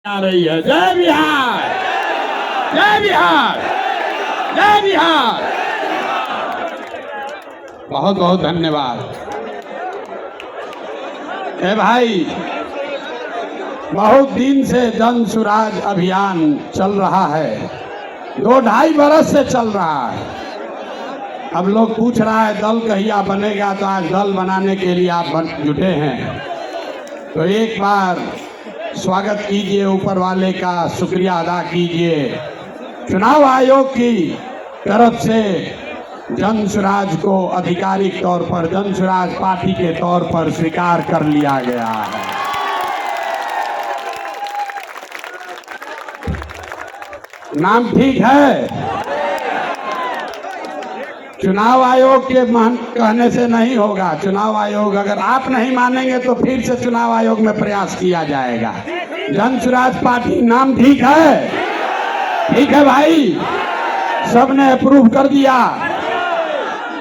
आ रही है। जय बिहार, जय बिहार, जय बिहार। बहुत बहुत धन्यवाद। ए भाई, बहुत दिन से जन सुराज अभियान चल रहा है, 2-2.5 बरस से चल रहा है। अब लोग पूछ रहा है दल कहिया बनेगा, तो आज दल बनाने के लिए आप जुटे हैं। तो एक बार स्वागत कीजिए, ऊपर वाले का शुक्रिया अदा कीजिए। चुनाव आयोग की तरफ से जन सुराज को आधिकारिक तौर पर जन सुराज पार्टी के तौर पर स्वीकार कर लिया गया है। नाम ठीक है? चुनाव आयोग के कहने से नहीं होगा। चुनाव आयोग, अगर आप नहीं मानेंगे तो फिर से चुनाव आयोग में प्रयास किया जाएगा। जन सुराज पार्टी नाम ठीक है? ठीक है भाई, सबने अप्रूव कर दिया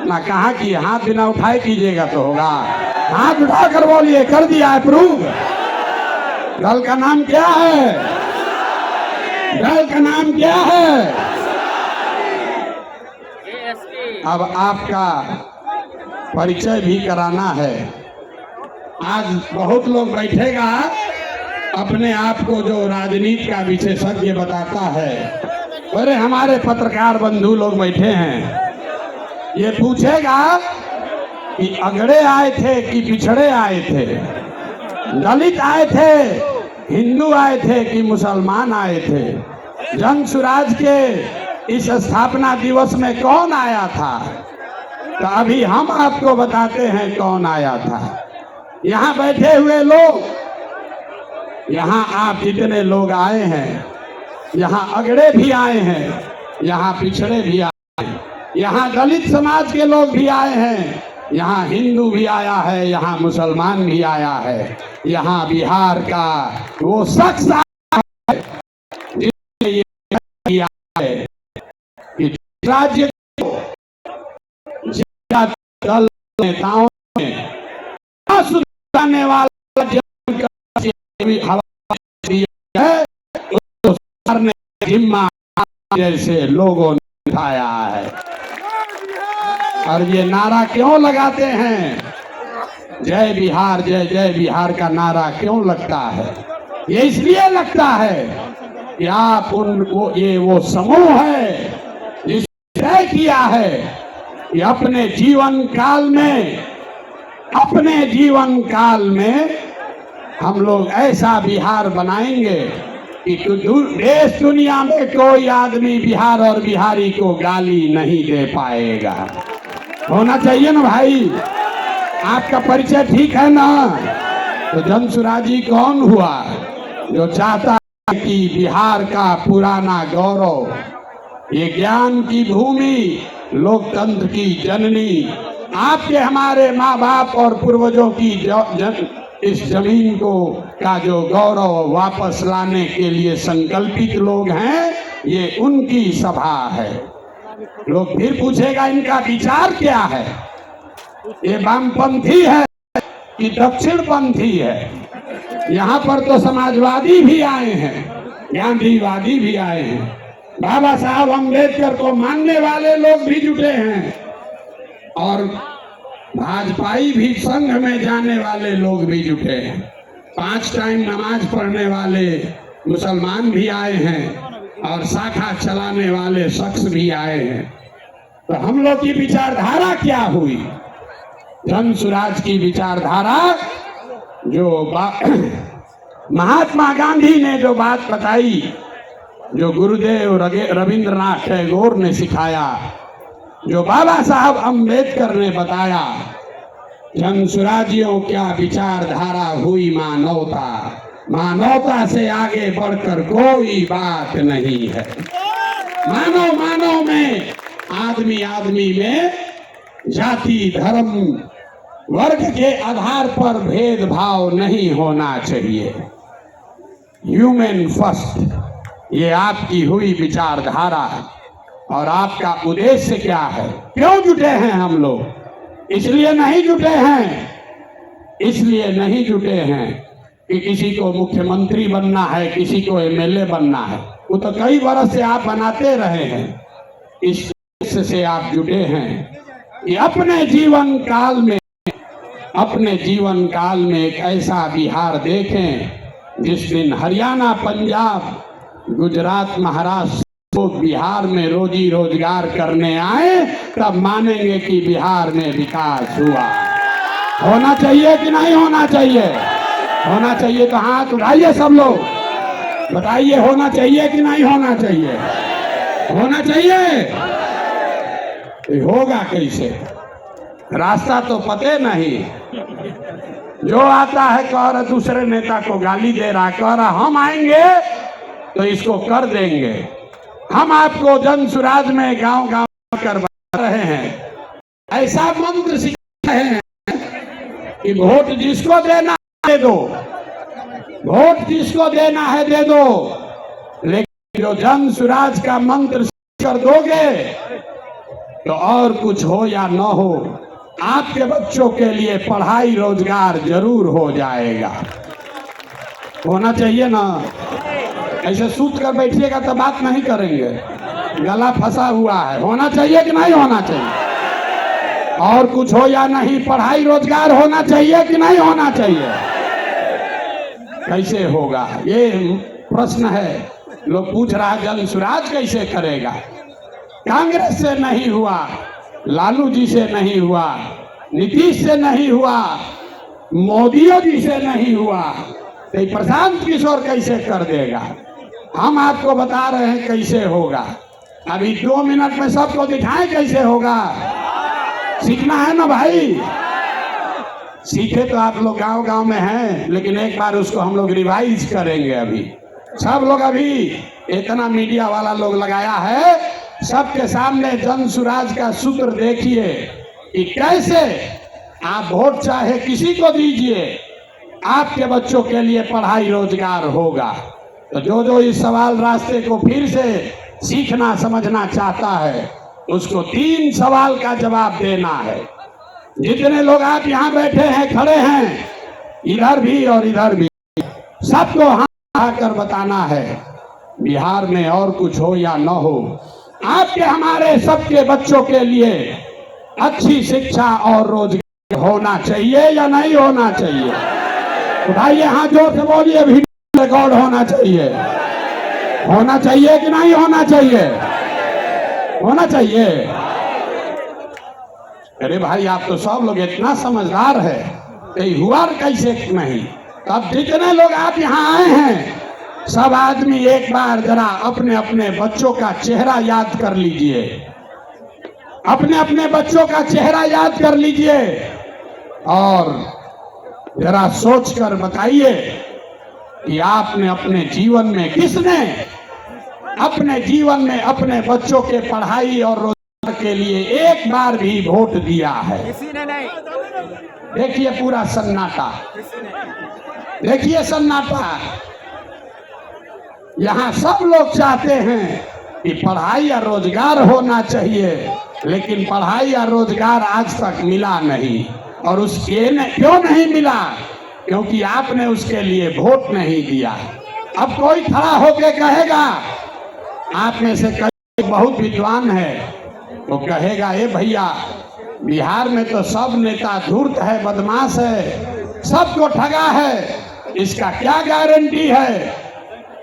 ना? कहाँ की हाथ बिना उठाए कीजिएगा तो होगा। हाथ उठाकर बोलिए, कर दिया अप्रूव। दल का नाम क्या है? दल का नाम क्या है? अब आपका परिचय भी कराना है। आज बहुत लोग बैठेगा अपने आप को जो राजनीति का विशेषज्ञ बताता है। अरे हमारे पत्रकार बंधु लोग बैठे हैं, ये पूछेगा कि अगड़े आए थे कि पिछड़े आए थे, दलित आए थे, हिंदू आए थे कि मुसलमान आए थे, जन सुराज के इस स्थापना दिवस में कौन आया था? तो अभी हम आपको बताते हैं कौन आया था। यहाँ बैठे हुए लोग, यहाँ आप जितने लोग आए हैं, यहाँ अगड़े भी आए हैं, यहाँ पिछड़े भी आए हैं, यहाँ दलित समाज के लोग भी आए हैं, यहाँ हिंदू भी आया है, यहाँ मुसलमान भी आया है, यहाँ बिहार का वो शख्स आया है जिसने ये किया है कि राज्य दल नेताओं ने सुधारने वाला जिम्मा जैसे लोगों ने उठाया है। और ये नारा क्यों लगाते हैं? जय बिहार, जय जय बिहार का नारा क्यों लगता है? ये इसलिए लगता है कि आप उनको, ये वो समूह है जिसने तय किया है कि अपने जीवन काल में हम लोग ऐसा बिहार बनाएंगे कि देश दुनिया में कोई आदमी बिहार और बिहारी को गाली नहीं दे पाएगा। होना चाहिए ना भाई? आपका परिचय ठीक है ना? तो जन सुराजी कौन हुआ? जो चाहता है कि बिहार का पुराना गौरव, ये ज्ञान की भूमि, लोकतंत्र की जननी, आपके हमारे माँ बाप और पूर्वजों की इस जमीन को का जो गौरव वापस लाने के लिए संकल्पित लोग हैं, ये उनकी सभा है। लोग फिर पूछेगा इनका विचार क्या है? ये वामपंथी है कि दक्षिणपंथी है? यहाँ पर तो समाजवादी भी आए हैं, गांधीवादी भी आए हैं, बाबा साहब अम्बेडकर को मानने वाले लोग भी जुटे हैं, और भाजपाई भी संघ में जाने वाले लोग भी जुटे हैं। 5 टाइम नमाज पढ़ने वाले मुसलमान भी आए हैं, और शाखा चलाने वाले शख्स भी आए हैं। तो हम लोग की विचारधारा क्या हुई? जन सुराज की विचारधारा जो महात्मा गांधी ने जो बात बताई, जो गुरुदेव रविंद्रनाथ टैगोर ने सिखाया, जो बाबा साहब अम्बेडकर ने बताया, जन सुराजियों क्या विचारधारा हुई? मानवता। मानवता से आगे बढ़कर कोई बात नहीं है। मानव में, आदमी में जाति, धर्म, वर्ग के आधार पर भेदभाव नहीं होना चाहिए। ह्यूमन फर्स्ट, ये आपकी हुई विचारधारा। और आपका उद्देश्य क्या है? क्यों जुटे हैं हम लोग? इसलिए नहीं जुटे हैं कि किसी को मुख्यमंत्री बनना है, किसी को एमएलए बनना है। वो तो कई बरस से आप बनाते रहे हैं, इस से आप जुड़े हैं कि अपने जीवन काल में एक ऐसा बिहार देखें जिस दिन हरियाणा, पंजाब, गुजरात, महाराष्ट्र लोग बिहार में रोजी रोजगार करने आए, तब मानेंगे कि बिहार में विकास हुआ। होना चाहिए कि नहीं होना चाहिए? होना चाहिए तो हाथ उठाइए सब लोग, बताइए होना चाहिए कि नहीं होना चाहिए? होना चाहिए। तो होगा कैसे? रास्ता तो पते नहीं। जो आता है कह रहा दूसरे नेता को गाली दे रहा, कह रहा हम आएंगे तो इसको कर देंगे, हम आपको जन सुराज में गांव गांव करवा रहे हैं। ऐसा मंत्र सिखा रहे हैं कि वोट जिसको देना है दे दो, वोट जिसको देना है दे दो, लेकिन जो जन सुराज का मंत्र कर दोगे तो और कुछ हो या न हो, आपके बच्चों के लिए पढ़ाई रोजगार जरूर हो जाएगा। होना चाहिए ना? ऐसे सूत कर बैठिएगा तो बात नहीं करेंगे, गला फंसा हुआ है। होना चाहिए कि नहीं होना चाहिए? और कुछ हो या नहीं, पढ़ाई रोजगार होना चाहिए कि नहीं होना चाहिए? कैसे होगा ये प्रश्न है। लोग पूछ रहा है जन सुराज कैसे करेगा? कांग्रेस से नहीं हुआ, लालू जी से नहीं हुआ, नीतीश से नहीं हुआ, मोदी जी से नहीं हुआ, तो प्रशांत किशोर कैसे कर देगा? हम आपको बता रहे हैं कैसे होगा। अभी 2 मिनट में सबको दिखाएं कैसे होगा। सीखना है ना भाई? सीखे तो आप लोग गांव गांव में हैं, लेकिन एक बार उसको हम लोग रिवाइज करेंगे। अभी सब लोग, अभी इतना मीडिया वाला लोग लगाया है, सबके सामने जन सुराज का सूत्र देखिए कि कैसे आप वोट चाहे किसी को दीजिए, आपके बच्चों के लिए पढ़ाई रोजगार होगा। तो जो जो इस सवाल रास्ते को फिर से सीखना समझना चाहता है, उसको 3 सवाल का जवाब देना है। जितने लोग आप यहाँ बैठे हैं, खड़े हैं, इधर भी और इधर भी, सबको हाथ कर बताना है बिहार में और कुछ हो या न हो, आपके हमारे सबके बच्चों के लिए अच्छी शिक्षा और रोजगार होना चाहिए या नहीं होना चाहिए? उठाइए हाथ, जोर से बोलिए। वीडियो रिकॉर्ड होना चाहिए। होना चाहिए कि नहीं होना चाहिए? होना चाहिए। अरे भाई, आप तो सब लोग इतना समझदार है, हुआ कैसे नहीं? अब जितने लोग आप यहाँ आए हैं, सब आदमी एक बार जरा अपने अपने बच्चों का चेहरा याद कर लीजिए, अपने अपने बच्चों का चेहरा याद कर लीजिए और जरा सोच कर बताइए कि आपने अपने जीवन में, किसने अपने जीवन में अपने बच्चों के पढ़ाई और रोजगार के लिए एक बार भी वोट दिया है? किसी ने नहीं। देखिए पूरा सन्नाटा, देखिए सन्नाटा। यहाँ सब लोग चाहते हैं कि पढ़ाई या रोजगार होना चाहिए, लेकिन पढ़ाई या रोजगार आज तक मिला नहीं। और उसके क्यों नहीं मिला? क्योंकि आपने उसके लिए वोट नहीं दिया। अब कोई खड़ा होके कहेगा, आप में से कई बहुत विद्वान है, तो कहेगा ए भैया, बिहार में तो सब नेता धूर्त है, बदमाश है, सबको ठगा है, इसका क्या गारंटी है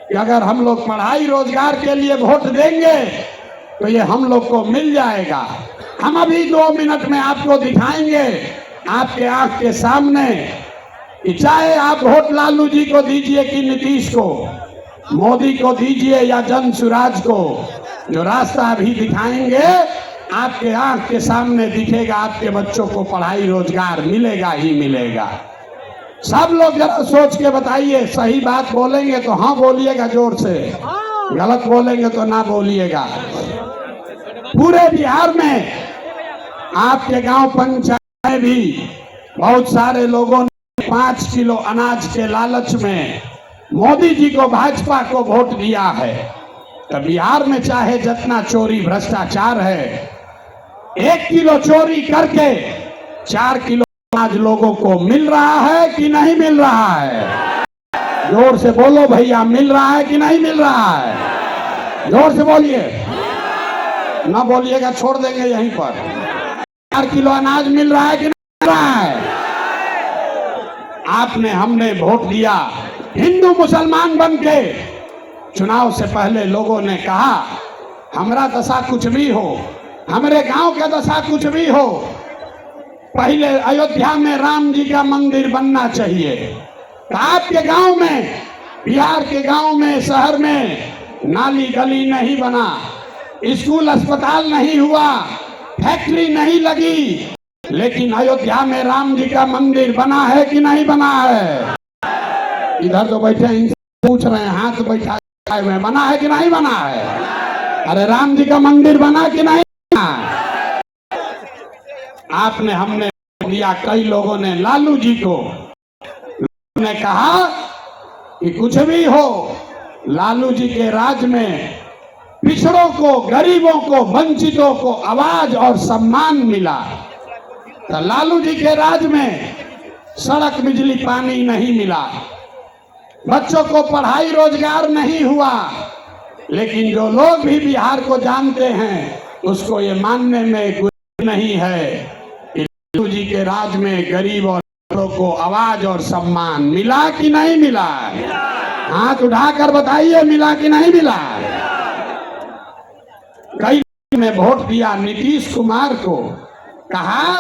कि अगर हम लोग पढ़ाई रोजगार के लिए वोट देंगे तो ये हम लोग को मिल जाएगा? हम अभी 2 मिनट में आपको दिखाएंगे, आपके आंख के सामने, कि चाहे आप वोट लालू जी को दीजिए कि नीतीश को, मोदी को दीजिए या जन सुराज को, जो रास्ता अभी दिखाएंगे आपके आंख के सामने दिखेगा, आपके बच्चों को पढ़ाई रोजगार मिलेगा ही मिलेगा। सब लोग जरा सोच के बताइए। सही बात बोलेंगे तो हाँ बोलिएगा जोर से, गलत बोलेंगे तो ना बोलिएगा। पूरे बिहार में आपके गांव पंचायत में भी बहुत सारे लोगों ने 5 किलो अनाज के लालच में मोदी जी को, भाजपा को वोट दिया है। तो बिहार में चाहे जितना चोरी भ्रष्टाचार है, 1 किलो चोरी करके 4 किलो अनाज लोगों को मिल रहा है कि नहीं मिल रहा है? जोर से बोलो भैया, मिल रहा है कि नहीं मिल रहा है? जोर से बोलिए, ना बोलिएगा छोड़ देंगे यहीं पर। 4 किलो अनाज मिल रहा है कि नहीं मिल रहा है? आपने हमने वोट दिया हिंदू मुसलमान बन के। चुनाव से पहले लोगों ने कहा हमारा दशा कुछ भी हो, हमारे गांव का दशा कुछ भी हो, पहले अयोध्या में राम जी का मंदिर बनना चाहिए। तो आपके गांव में, बिहार के गांव में, शहर में नाली गली नहीं बना, स्कूल अस्पताल नहीं हुआ, फैक्ट्री नहीं लगी, लेकिन अयोध्या में राम जी का मंदिर बना है कि नहीं बना है? इधर तो बैठे इनसे पूछ रहे हैं, हाथ बैठा में बना है कि नहीं बना है? अरे राम जी का मंदिर बना कि नहीं बना? आपने हमने दिया, कई लोगों ने लालू जी को ने कहा कि कुछ भी हो, लालू जी के राज में पिछड़ों को, गरीबों को, वंचितों को आवाज और सम्मान मिला। तो लालू जी के राज में सड़क, बिजली, पानी नहीं मिला, बच्चों को पढ़ाई रोजगार नहीं हुआ। लेकिन जो लोग भी बिहार को जानते हैं उसको ये मानने में कुछ नहीं है कि लालू जी के राज में गरीब और को आवाज और सम्मान मिला कि नहीं मिला? हाथ उठाकर बताइए, मिला कि नहीं मिला? कई ने वोट दिया नीतीश कुमार को, कहा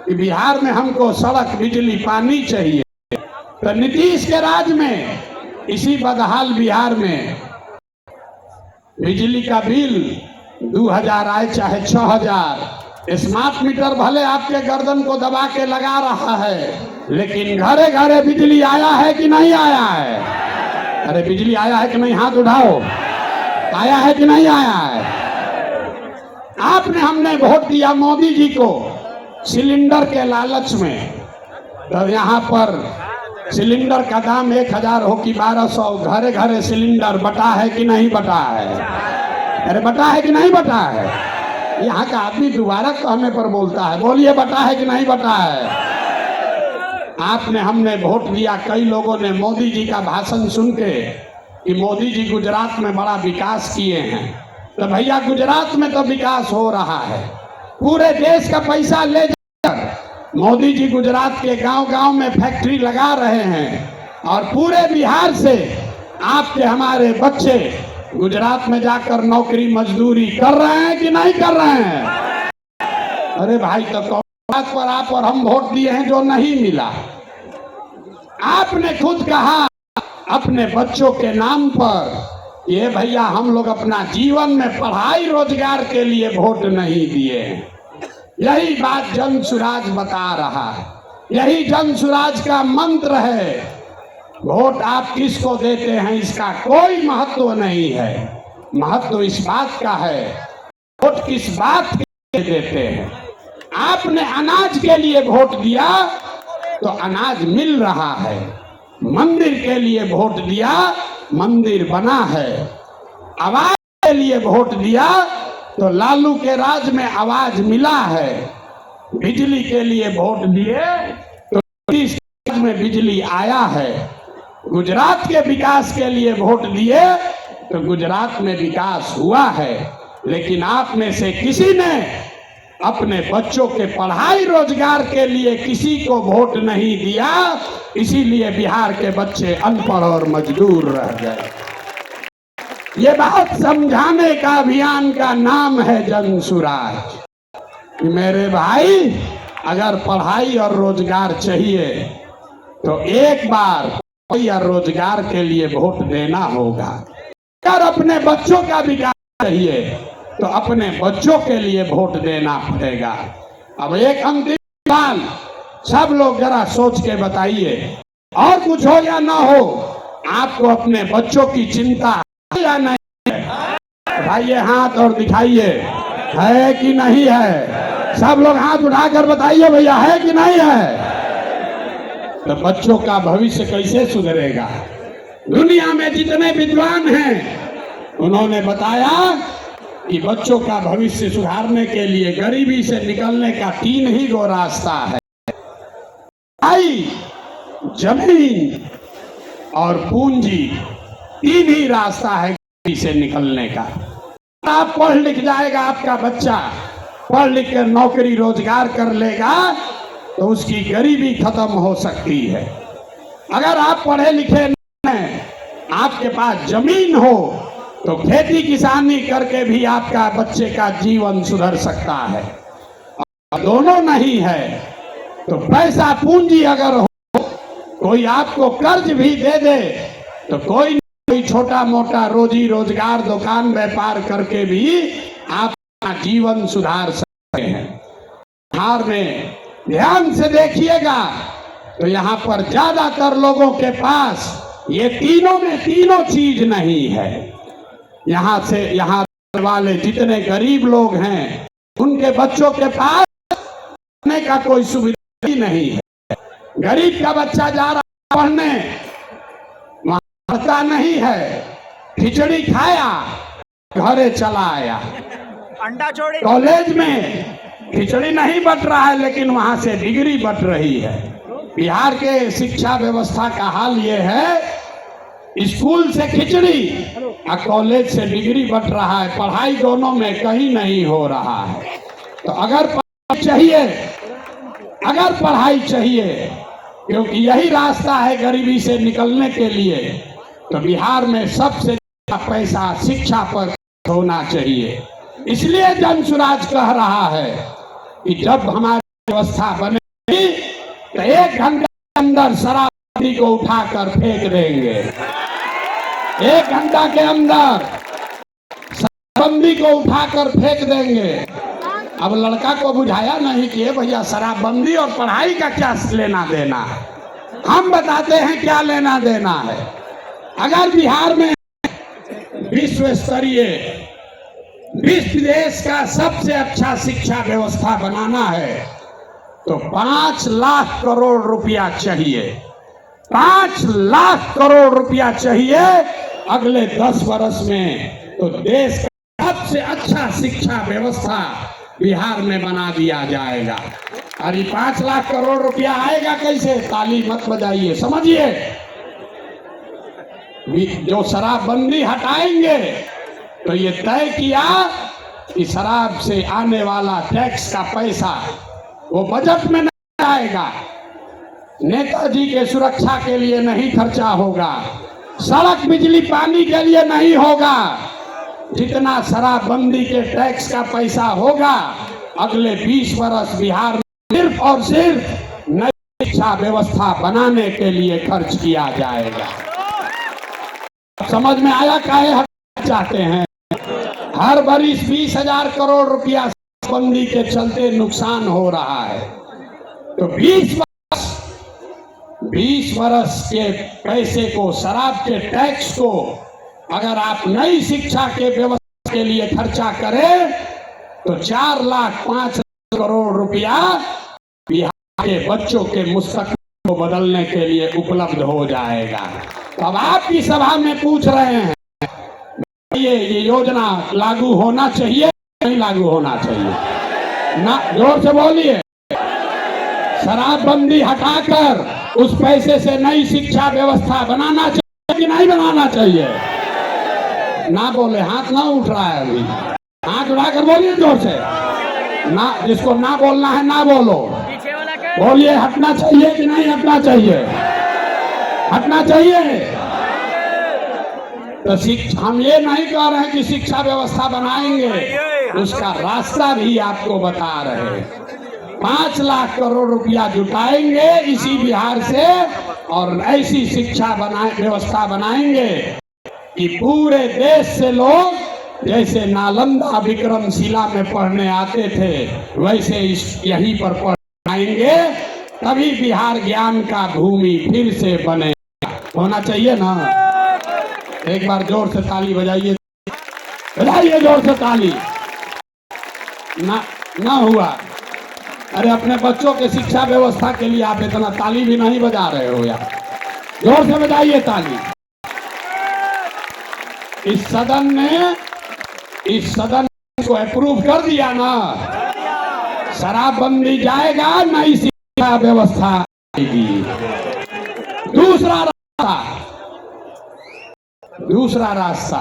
कि बिहार में हमको सड़क, बिजली, पानी चाहिए। तो नीतीश के राज में इसी बदहाल बिहार में बिजली का बिल 2000 आए चाहे 6000, स्मार्ट मीटर भले आपके गर्दन को दबा के लगा रहा है, लेकिन घरे घरे बिजली आया है कि नहीं आया है? अरे बिजली आया है कि नहीं? हाथ उठाओ, आया है कि नहीं आया है? आपने हमने वोट दिया मोदी जी को सिलेंडर के लालच में। तो यहाँ पर सिलेंडर का दाम 1000 हो कि 1200, घरे घरे सिलेंडर बटा है कि नहीं बटा है? अरे बटा है कि नहीं बटा है? यहाँ का आदमी दोबारा कहने पर बोलता है, बोलिए बटा है कि नहीं बटा है? आपने हमने वोट दिया, कई लोगों ने मोदी जी का भाषण सुन के कि मोदी जी गुजरात में बड़ा विकास किए हैं। तो भैया गुजरात में तो विकास हो रहा है, पूरे देश का पैसा ले जाकर मोदी जी गुजरात के गांव गांव में फैक्ट्री लगा रहे हैं और पूरे बिहार से आपके हमारे बच्चे गुजरात में जाकर नौकरी मजदूरी कर रहे हैं कि नहीं कर रहे हैं? अरे भाई, तो कौन बात पर आप और हम वोट दिए हैं जो नहीं मिला? आपने खुद कहा अपने बच्चों के नाम पर, ये भैया हम लोग अपना जीवन में पढ़ाई रोजगार के लिए वोट नहीं दिए हैं। यही बात जन सुराज बता रहा है, यही जन सुराज का मंत्र है। वोट आप किसको देते हैं इसका कोई महत्व नहीं है, महत्व इस बात का है वोट किस बात के लिए देते हैं। आपने अनाज के लिए वोट दिया तो अनाज मिल रहा है, मंदिर के लिए वोट दिया, मंदिर बना है, आवाज के लिए वोट दिया तो लालू के राज में आवाज मिला है, बिजली के लिए वोट दिए तो इस राज में बिजली आया है, गुजरात के विकास के लिए वोट दिए तो गुजरात में विकास हुआ है। लेकिन आप में से किसी ने अपने बच्चों के पढ़ाई रोजगार के लिए किसी को वोट नहीं दिया, इसीलिए बिहार के बच्चे अनपढ़ और मजदूर रह गए। ये बात समझाने का अभियान का नाम है जन सुराज। मेरे भाई, अगर पढ़ाई और रोजगार चाहिए तो एक बार पढ़ाई और रोजगार के लिए वोट देना होगा। अगर अपने बच्चों का विकास चाहिए तो अपने बच्चों के लिए वोट देना पड़ेगा। अब एक अंतिम सवाल, सब लोग जरा सोच के बताइए, और कुछ हो या ना हो, आपको अपने बच्चों की चिंता है या नहीं है? उठाइए हाथ और दिखाइए, है कि नहीं है? सब लोग हाथ उठाकर बताइए भैया, है कि नहीं है? तो बच्चों का भविष्य कैसे सुधरेगा? दुनिया में जितने विद्वान हैं उन्होंने बताया कि बच्चों का भविष्य सुधारने के लिए गरीबी से निकलने का 3 ही गो रास्ता है। आई, जमीन और पूंजी, तीन ही रास्ता है गरीबी से निकलने का। आप पढ़ लिख जाएगा, आपका बच्चा पढ़ लिख कर नौकरी रोजगार कर लेगा तो उसकी गरीबी खत्म हो सकती है। अगर आप पढ़े लिखे नहीं हैं, आपके पास जमीन हो तो खेती किसानी करके भी आपका बच्चे का जीवन सुधर सकता है। और दोनों नहीं है तो पैसा पूंजी अगर हो, कोई आपको कर्ज भी दे दे तो कोई छोटा मोटा रोजी रोजगार दुकान व्यापार करके भी आप अपना जीवन सुधार सकते हैं। बिहार में ध्यान से देखिएगा तो यहाँ पर ज्यादातर लोगों के पास ये तीनों में तीनों चीज नहीं है। यहाँ वाले जितने गरीब लोग हैं उनके बच्चों के पास पढ़ने का कोई सुविधा ही नहीं है। गरीब का बच्चा जा रहा है पढ़ने, वहां पढ़ता नहीं है, खिचड़ी खाया घरे चला आया। अंडा छोड़े कॉलेज में खिचड़ी नहीं बट रहा है लेकिन वहां से डिग्री बट रही है। बिहार के शिक्षा व्यवस्था का हाल ये है, स्कूल से खिचड़ी और कॉलेज से डिग्री बट रहा है, पढ़ाई दोनों में कहीं नहीं हो रहा है। तो अगर पढ़ाई चाहिए क्योंकि यही रास्ता है गरीबी से निकलने के लिए, तो बिहार में सबसे ज्यादा पैसा शिक्षा पर होना चाहिए। इसलिए जन सुराज कह रहा है कि जब हमारी व्यवस्था बनेगी तो 1 घंटे के अंदर शराबबंदी को उठाकर फेंक देंगे। 1 घंटा के अंदर शराबबंदी को उठाकर फेंक देंगे। अब लड़का को बुझाया नहीं कि भैया शराबबंदी और पढ़ाई का क्या लेना देना है, हम बताते हैं क्या लेना देना है। अगर बिहार में विश्व स्तरीय विश्व देश का सबसे अच्छा शिक्षा व्यवस्था बनाना है तो 5 लाख करोड़ रुपया चाहिए। 5 लाख करोड़ रुपया चाहिए अगले 10 वर्ष में, तो देश का सबसे अच्छा शिक्षा व्यवस्था बिहार में बना दिया जाएगा। अरे 5 लाख करोड़ रुपया आएगा कैसे? ताली मत बजाइए, समझिए। जो शराबबंदी हटाएंगे तो ये तय किया कि शराब से आने वाला टैक्स का पैसा वो बजट में नहीं आएगा, नेताजी के सुरक्षा के लिए नहीं खर्चा होगा, सड़क बिजली पानी के लिए नहीं होगा। जितना शराबबंदी के टैक्स का पैसा होगा अगले 20 वर्ष बिहार में सिर्फ और सिर्फ नई शिक्षा व्यवस्था बनाने के लिए खर्च किया जाएगा। समझ में आया काहे चाहते हैं? हर बरिस 20,000 करोड़ रुपया शराबबंदी के चलते नुकसान हो रहा है, तो 20 वर्ष के पैसे को, शराब के टैक्स को अगर आप नई शिक्षा के व्यवस्था के लिए खर्चा करें तो 4 लाख 5 करोड़ रुपया बिहार के बच्चों के मुस्तकबिल को बदलने के लिए उपलब्ध हो जाएगा। अब आपकी सभा में पूछ रहे हैं ये योजना लागू होना चाहिए नहीं लागू होना चाहिए? ना, जोर से बोलिए। शराबबंदी हटाकर उस पैसे से नई शिक्षा व्यवस्था बनाना चाहिए कि नहीं बनाना चाहिए? ना बोले, हाथ ना उठ रहा है अभी, हाथ उठाकर बोलिए जोर से। ना, जिसको ना बोलना है ना बोलो, बोलिए हटना चाहिए कि नहीं हटना चाहिए? हटना चाहिए। तो हम ये नहीं कह रहे हैं कि शिक्षा व्यवस्था बनाएंगे, उसका रास्ता भी आपको बता रहे हैं। 5 लाख करोड़ रुपया जुटाएंगे इसी बिहार से और ऐसी शिक्षा व्यवस्था बनाएंगे कि पूरे देश से लोग जैसे नालंदा विक्रमशिला में पढ़ने आते थे वैसे यहीं पर पढ़ाएंगे, तभी बिहार ज्ञान का भूमि फिर से बनेगा। होना चाहिए ना? एक बार जोर से ताली बजाइए, बजाइए जोर से ताली। ना हुआ? अरे अपने बच्चों के शिक्षा व्यवस्था के लिए आप इतना ताली भी नहीं बजा रहे हो यार, जोर से बजाइए ताली। इस सदन को अप्रूव कर दिया ना, शराबबंदी जाएगा, नई शिक्षा व्यवस्था आएगी। दूसरा रास्ता दूसरा रास्ता,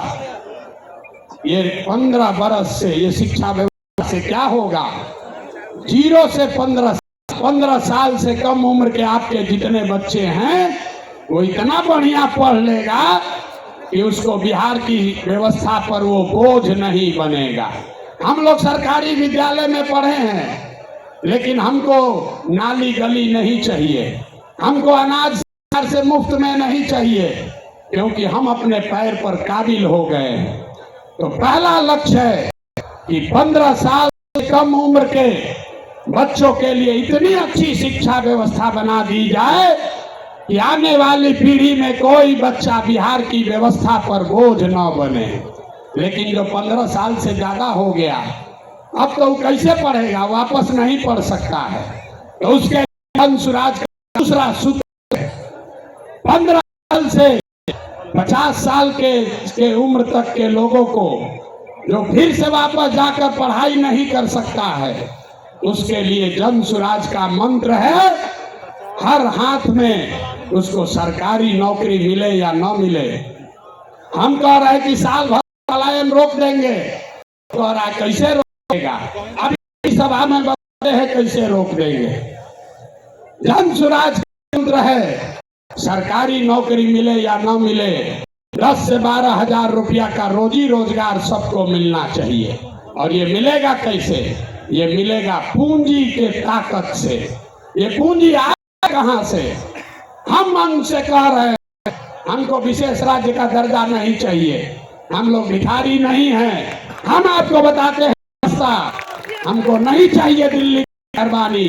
ये 15 बरस से ये शिक्षा व्यवस्था से क्या होगा, 0 से 15 साल से कम उम्र के आपके जितने बच्चे हैं वो इतना बढ़िया पढ़ लेगा कि उसको बिहार की व्यवस्था पर वो बोझ नहीं बनेगा। हम लोग सरकारी विद्यालय में पढ़े हैं, लेकिन हमको नाली गली नहीं चाहिए, हमको अनाज सरकार से मुफ्त में नहीं चाहिए, क्योंकि हम अपने पैर पर काबिल हो गए हैं। तो पहला लक्ष्य है कि 15 साल से कम उम्र के बच्चों के लिए इतनी अच्छी शिक्षा व्यवस्था बना दी जाए कि आने वाली पीढ़ी में कोई बच्चा बिहार की व्यवस्था पर बोझ न बने। लेकिन जो 15 साल से ज्यादा हो गया, अब तो वो कैसे पढ़ेगा, वापस नहीं पढ़ सकता है। तो उसके स्वराज का दूसरा सूत्र 15 साल से 50 साल के उम्र तक के लोगों को जो फिर से वापस जाकर पढ़ाई नहीं कर सकता है, उसके लिए जन स्वराज का मंत्र है, हर हाथ में उसको सरकारी नौकरी मिले या न मिले। हम कह रहे हैं कि साल भर पलायन रोक देंगे, कह रहा है कैसे रोकेगा, अभी सभा में बताते हैं कैसे रोक देंगे। जन स्वराज का मंत्र है, सरकारी नौकरी मिले या न मिले, 10 से 12 हजार रुपया का रोजी रोजगार सबको मिलना चाहिए। और ये मिलेगा कैसे, ये मिलेगा पूंजी के ताकत से। ये पूंजी आए कहां से, हम मन से कह रहे हैं हमको विशेष राज्य का दर्जा नहीं चाहिए, हम लोग भिखारी नहीं हैं। हम आपको बताते हैं रास्ता, हमको नहीं चाहिए दिल्ली की मेहरबानी।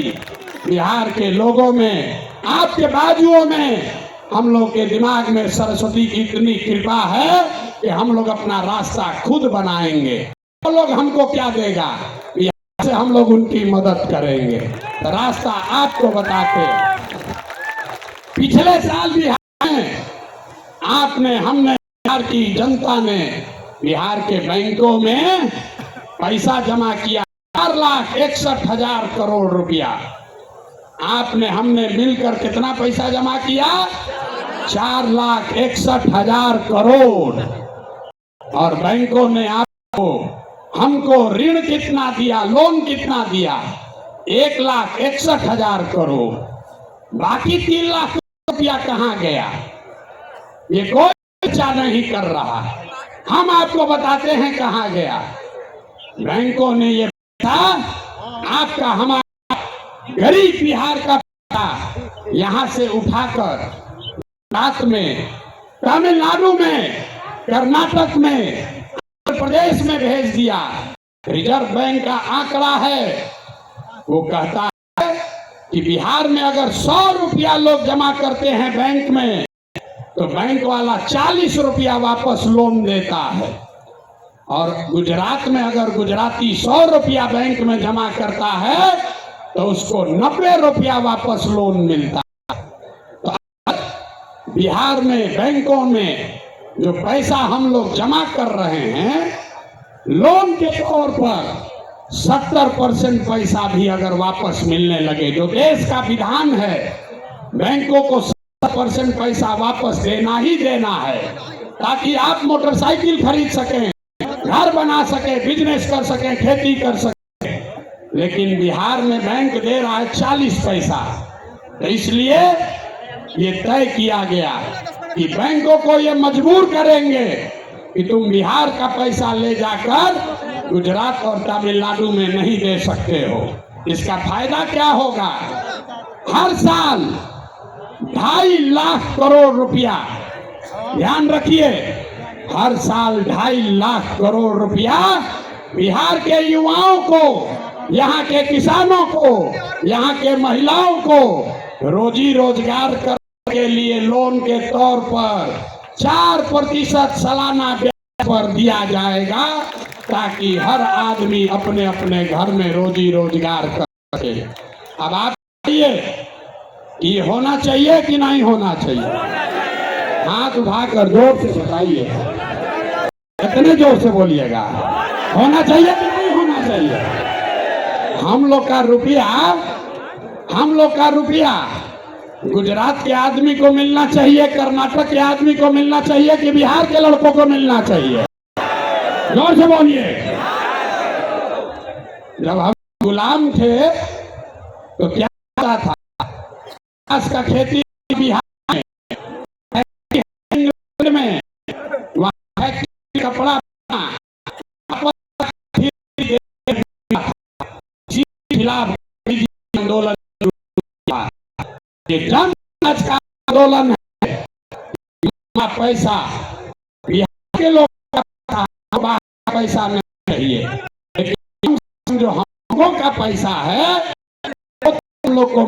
बिहार के लोगों में, आपके बाजुओं में, हम लोग के दिमाग में सरस्वती की इतनी कृपा है कि हम लोग अपना रास्ता खुद बनाएंगे। वो लोग हमको क्या देगा, बिहार से हम लोग उनकी मदद करेंगे। तो रास्ता आपको बताते। पिछले साल बिहार में आपने, हमने, बिहार की जनता ने बिहार के बैंकों में पैसा जमा किया, 4,61,000 करोड़ रुपया। आपने, हमने मिलकर कितना पैसा जमा किया, 4,61,000 करोड़। और बैंकों ने आपको, हमको ऋण कितना दिया, लोन कितना दिया, 1,61,000 करोड़। बाकी 3 लाख रुपया कहाँ गया, ये कोई चर्चा नहीं कर रहा। हम आपको बताते हैं कहाँ गया। बैंकों ने ये पैसा, आपका, हमारा गरीब बिहार का पैसा यहाँ से उठाकर गुजरात में, तमिलनाडु में, कर्नाटक में, आंध्र प्रदेश में भेज दिया। रिजर्व बैंक का आंकड़ा है, वो कहता है कि बिहार में अगर 100 रुपया लोग जमा करते हैं बैंक में, तो बैंक वाला 40 रुपया वापस लोन देता है। और गुजरात में अगर गुजराती 100 रुपया बैंक में जमा करता है तो उसको 90 रुपया वापस लोन मिलता है। तो बिहार में बैंकों में जो पैसा हम लोग जमा कर रहे हैं, लोन के तौर पर 70% पैसा भी अगर वापस मिलने लगे, जो देश का विधान है, बैंकों को 70% पैसा वापस देना ही देना है, ताकि आप मोटरसाइकिल खरीद सकें, घर बना सकें, बिजनेस कर सकें, खेती कर सकें। लेकिन बिहार में बैंक दे रहा है 40 पैसा। तो इसलिए ये तय किया गया कि बैंकों को ये मजबूर करेंगे कि तुम बिहार का पैसा ले जाकर गुजरात और तमिलनाडु में नहीं दे सकते हो। इसका फायदा क्या होगा, हर साल 2.5 लाख करोड़ रुपया, ध्यान रखिए, हर साल 2.5 लाख करोड़ रुपया बिहार के युवाओं को, यहाँ के किसानों को, यहाँ के महिलाओं को रोजी रोजगार करने के लिए लोन के तौर पर 4% सालाना ब्याज पर दिया जाएगा, ताकि हर आदमी अपने अपने घर में रोजी रोजगार कर सके। अब आप बताइए कि होना चाहिए कि नहीं होना चाहिए, हाथ उठाकर जोर से बताइए, कितने जोर से बोलिएगा, होना चाहिए कि नहीं होना चाहिए। हम लोग का रुपया गुजरात के आदमी को मिलना चाहिए, कर्नाटक के आदमी को मिलना चाहिए कि बिहार के लड़कों को मिलना चाहिए? जोर से बोलिए। जब हम गुलाम थे तो क्या होता था? कपास का खेती बिहार में, वहां कपड़ा खिलाफ आंदोलन, जन आज का आंदोलन है। पैसा बिहार के लोग का पैसा नहीं चाहिए, लेकिन जो हमलों का पैसा है हम लोग को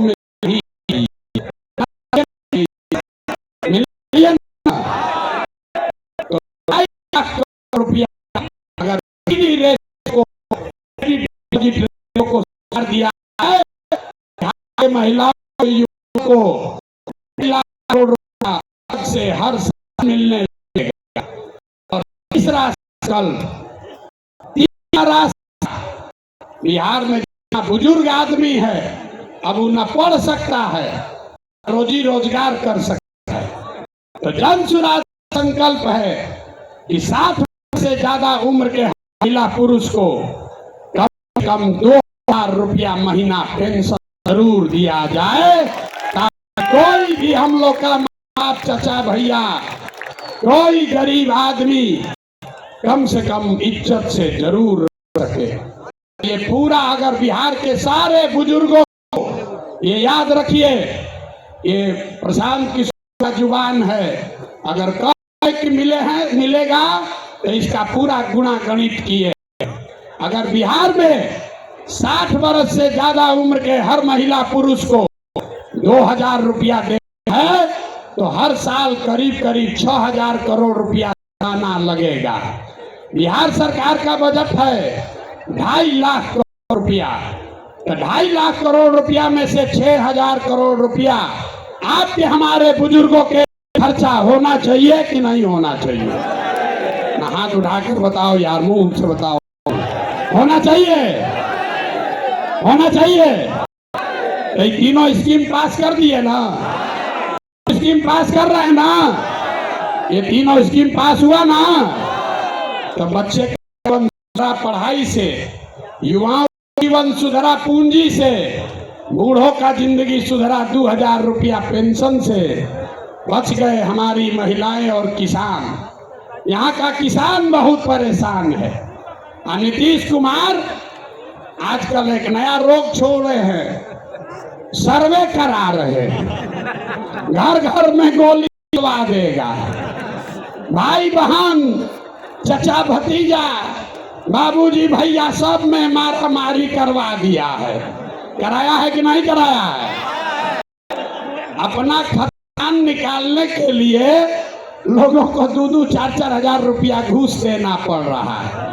रुपया अगर को दिया है, महिलाओं को करोड़ रुपया से हर साल मिलने लगेगा। और तीसरा कल बिहार में बुजुर्ग आदमी है, अब वो न पढ़ सकता है, रोजी रोजगार कर सकता है। तो जन स्वराज संकल्प है कि 60 से ज्यादा उम्र के महिला पुरुष को कम से कम 2000 रुपया महीना पेंशन जरूर दिया जाए, ताकि कोई भी हम लोग का बाप, चाचा, भैया, कोई गरीब आदमी कम से कम इज्जत से जरूर रह सके। ये पूरा अगर बिहार के सारे बुजुर्गों को ये याद रखिए, ये प्रशांत किशोर का जुबान है, अगर कई मिलेगा तो इसका पूरा गुणा गणित किए। अगर बिहार में 60 वर्ष से ज्यादा उम्र के हर महिला पुरुष को 2000 रुपया देना है तो हर साल करीब करीब 6000 करोड़ रुपया आना लगेगा। बिहार सरकार का बजट है 2.5 लाख करोड़ रुपया, तो 2.5 लाख करोड़ रुपया में से 6000 करोड़ रुपया आपके हमारे बुजुर्गों के खर्चा होना चाहिए कि नहीं होना चाहिए? हाथ उठाकर बताओ यार, मुंह से बताओ। होना चाहिए, होना चाहिए। ये तीनों स्कीम पास कर दिए ना, स्कीम पास कर रहे हैं ना, ये तीनों स्कीम पास हुआ ना, तो बच्चे का जीवन सुधरा पढ़ाई से, युवाओं का जीवन सुधरा पूंजी से, बूढ़ों का जिंदगी सुधरा 2000 रुपया पेंशन से, बच गए हमारी महिलाएं और किसान। यहाँ का किसान बहुत परेशान है। नीतीश कुमार आजकल एक नया रोग छोड़ रहे हैं, सर्वे करा रहे हैं, घर घर में गोली चलवा देगा। भाई बहन, चचा भतीजा, बाबूजी भैया सब में मारा मारी करवा दिया है। कराया है कि नहीं कराया है? अपना खजान निकालने के लिए लोगों को 2-2, 4-4 हजार रुपया घूस देना पड़ रहा है।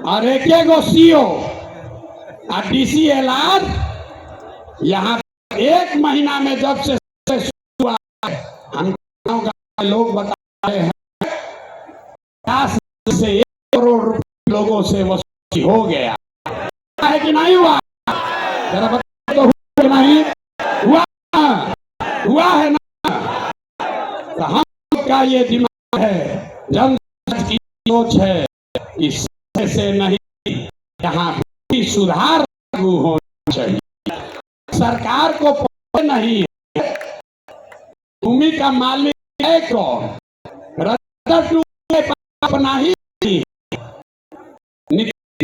और एक सीओ और DCLR यहाँ 1 महीना में जब से हुआ, हम लोग बता रहे हैं 50 से 1 करोड़ रुपये लोगों से वसूली हो गया है कि नहीं हुआ? जरा बता तो हुआ नहीं हुआ? हुआ है ना? तो हम का ये दिमाग है, जन की सोच है, इस से नहीं, यहाँ भी सुधार लागू होना चाहिए। सरकार को पता नहीं है भूमि का मालिक है कौन, रजिस्टर अपना ही